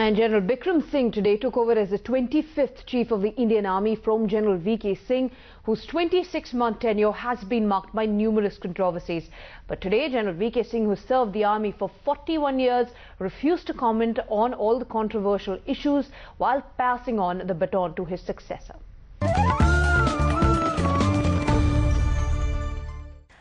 And General Bikram Singh today took over as the 25th Chief of the Indian Army from General V.K. Singh, whose 26-month tenure has been marked by numerous controversies. But today, General V.K. Singh, who served the army for 41 years, refused to comment on all the controversial issues while passing on the baton to his successor.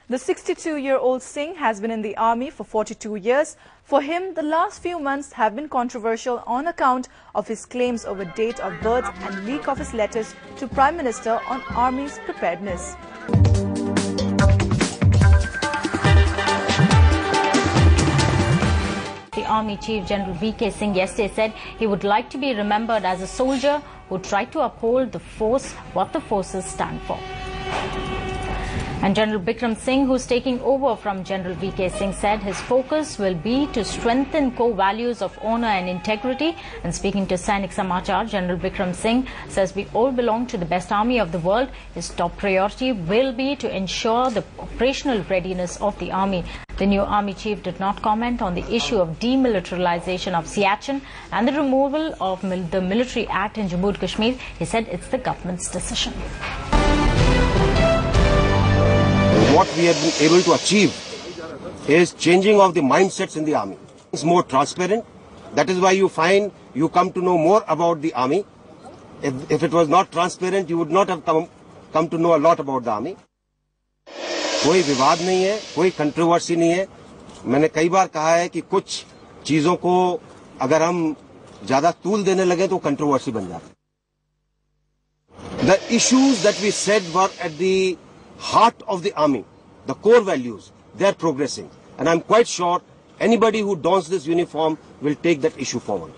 The 62-year-old Singh has been in the army for 42 years. For him, the last few months have been controversial on account of his claims over date of birth and leak of his letters to Prime Minister on army's preparedness. The Army Chief General V.K. Singh yesterday said he would like to be remembered as a soldier who tried to uphold the force, what the forces stand for. And General Bikram Singh, who's taking over from General V.K. Singh, said his focus will be to strengthen core values of honor and integrity. And speaking to Sainik Samachar, General Bikram Singh says we all belong to the best army of the world. His top priority will be to ensure the operational readiness of the army. The new army chief did not comment on the issue of demilitarization of Siachen and the removal of the Military Act in Jammu and Kashmir. He said it's the government's decision. What we have been able to achieve is changing of the mindsets in the army. It's more transparent. That is why you find you come to know more about the army. If it was not transparent, you would not have come to know a lot about the army. कोई विवाद नहीं है, कोई controversy नहीं है. मैंने कई बार कहा है कि कुछ चीजों को अगर हम ज्यादा तूल देने लगे तो कंट्रोवर्सी बन जाती है. The issues that we said were at the heart of the army, the core values, they are progressing. And I'm quite sure anybody who dons this uniform will take that issue forward.